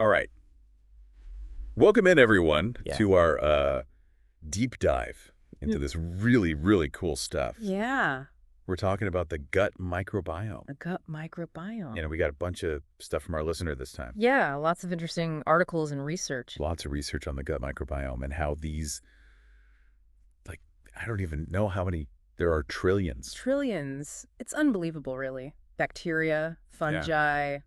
All right. Welcome in, everyone, Yeah. to our deep dive into this really, really cool stuff. Yeah, We're talking about the gut microbiome. a gut microbiome. We got a bunch of stuff from our listener this time. Yeah, lots of interesting articles and research. Lots of research on the gut microbiome and how these, like, I don't even know how many, there are trillions. Trillions. It's unbelievable, really. Bacteria, Yeah. fungi,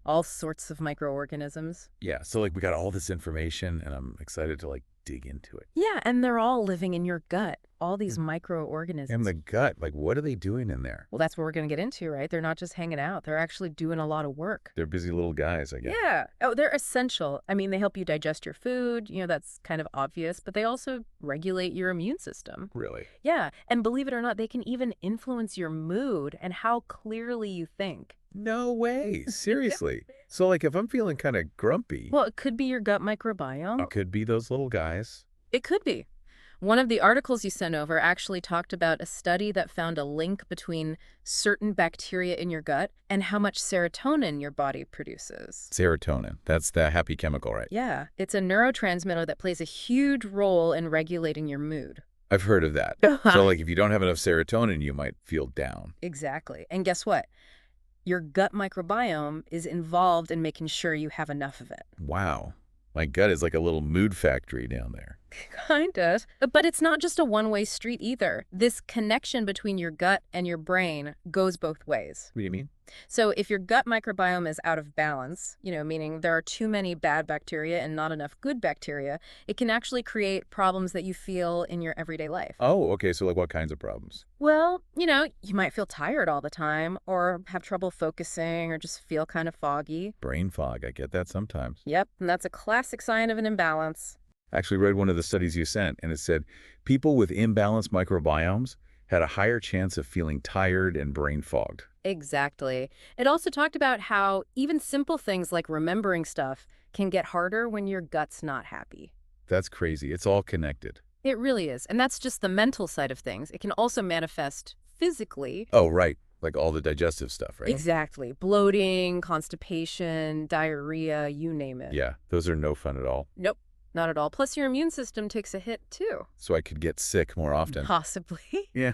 all sorts of microorganisms. Yeah. So, like, we got all this information, and I'm excited to, like, dig into it. Yeah, and they're all living in your gut, all these Hmm. microorganisms. And the gut, like, what are they doing in there? Well, that's what we're going to get into, right? They're not just hanging out. They're actually doing a lot of work. They're busy little guys, I guess. Yeah. Oh, they're essential. I mean, they help you digest your food. That's kind of obvious, but they also regulate your immune system. Really? Yeah, and believe it or not, they can even influence your mood and how clearly you think. No way. Seriously. So, like, if I'm feeling kind of grumpy, Well, it could be your gut microbiome. it could be those little guys. It could be. One of the articles you sent over actually talked about a study that found a link between certain bacteria in your gut and how much serotonin your body produces. Serotonin. That's the happy chemical, right? Yeah, it's a neurotransmitter that plays a huge role in regulating your mood. I've heard of that. So, like, if you don't have enough serotonin, you might feel down. Exactly. And guess what? Your gut microbiome is involved in making sure you have enough of it. Wow. My gut is like a little mood factory down there. Kind of. But it's not just a one-way street either. This connection between your gut and your brain goes both ways. What do you mean? So if your gut microbiome is out of balance, meaning there are too many bad bacteria and not enough good bacteria, it can actually create problems that you feel in your everyday life. Oh, okay. So, like, what kinds of problems? Well, you might feel tired all the time or have trouble focusing or just feel kind of foggy. Brain fog. I get that sometimes. Yep, and that's a classic sign of an imbalance. I actually read one of the studies you sent, and it said people with imbalanced microbiomes had a higher chance of feeling tired and brain fogged. Exactly. It also talked about how even simple things like remembering stuff can get harder when your gut's not happy. That's crazy. It's all connected. It really is. And that's just the mental side of things. It can also manifest physically. Oh, right. Like all the digestive stuff, right? Exactly. Bloating, constipation, diarrhea, you name it. Yeah, those are no fun at all. Nope, not at all. Plus, your immune system takes a hit, too. So I could get sick more often. Possibly. Yeah.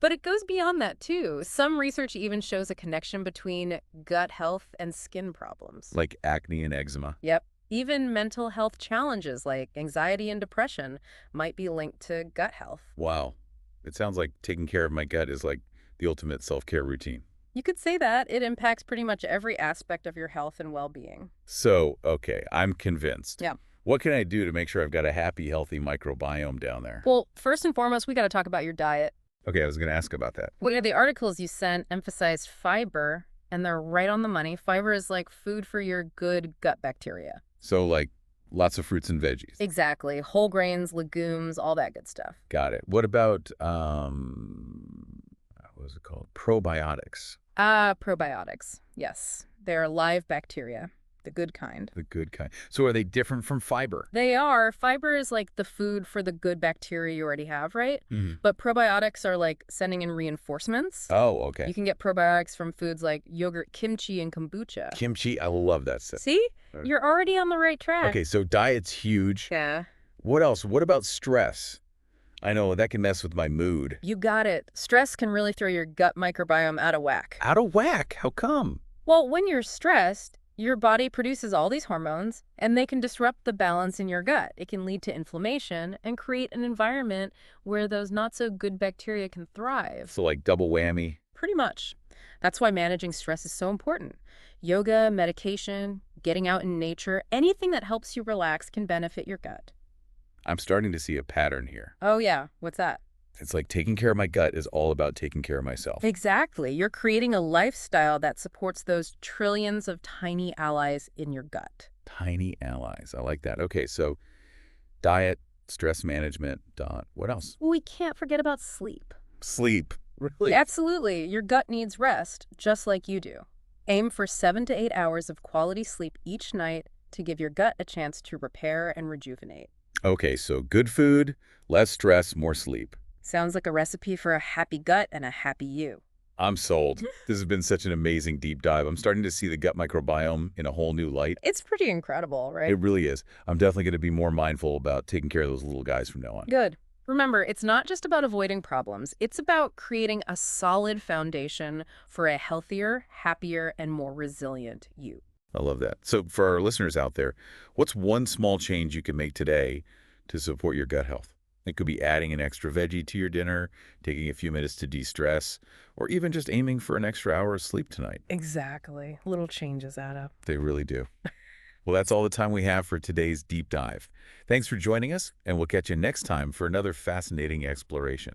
But it goes beyond that, too. Some research even shows a connection between gut health and skin problems. Like acne and eczema. Yep. Even mental health challenges like anxiety and depression might be linked to gut health. Wow. It sounds like taking care of my gut is like the ultimate self-care routine. You could say that. It impacts pretty much every aspect of your health and well-being. So, okay, I'm convinced. Yeah. What can I do to make sure I've got a happy, healthy microbiome down there? Well, first and foremost, we got to talk about your diet. Okay, I was going to ask about that. One of the articles you sent emphasized fiber, and they're right on the money. Fiber is like food for your good gut bacteria. So, like, lots of fruits and veggies. Exactly. Whole grains, legumes, all that good stuff. Got it. What about, what was it called? Probiotics. Probiotics. Yes. They're live bacteria, the good kind. The good kind. So are they different from fiber? They are. Fiber is like the food for the good bacteria you already have, right? Mm-hmm. But probiotics are like sending in reinforcements. Oh, okay. You can get probiotics from foods like yogurt, kimchi, and kombucha. Kimchi, I love that stuff. See? You're already on the right track. Okay, so diet's huge. Yeah. What else? What about stress? I know that can mess with my mood. You got it. Stress can really throw your gut microbiome out of whack. Out of whack? How come? Well, when you're stressed, your body produces all these hormones, and they can disrupt the balance in your gut. It can lead to inflammation and create an environment where those not-so-good bacteria can thrive. So like double whammy. Pretty much. That's why managing stress is so important. Yoga, medication, getting out in nature, anything that helps you relax can benefit your gut. I'm starting to see a pattern here. Oh, yeah. What's that? It's like taking care of my gut is all about taking care of myself. Exactly. You're creating a lifestyle that supports those trillions of tiny allies in your gut. Tiny allies. I like that. Okay, so diet, stress management, what else? We can't forget about sleep. Sleep. Really? Absolutely. Your gut needs rest, just like you do. Aim for 7 to 8 hours of quality sleep each night to give your gut a chance to repair and rejuvenate. Okay, so good food, less stress, more sleep. Sounds like a recipe for a happy gut and a happy you. I'm sold. This has been such an amazing deep dive. I'm starting to see the gut microbiome in a whole new light. It's pretty incredible, right? It really is. I'm definitely going to be more mindful about taking care of those little guys from now on. Good. Remember, it's not just about avoiding problems. It's about creating a solid foundation for a healthier, happier, and more resilient you. I love that. So for our listeners out there, what's one small change you can make today to support your gut health? It could be adding an extra veggie to your dinner, taking a few minutes to de-stress, or even just aiming for an extra hour of sleep tonight. Exactly. Little changes add up. They really do. Well, that's all the time we have for today's deep dive. Thanks for joining us, and we'll catch you next time for another fascinating exploration.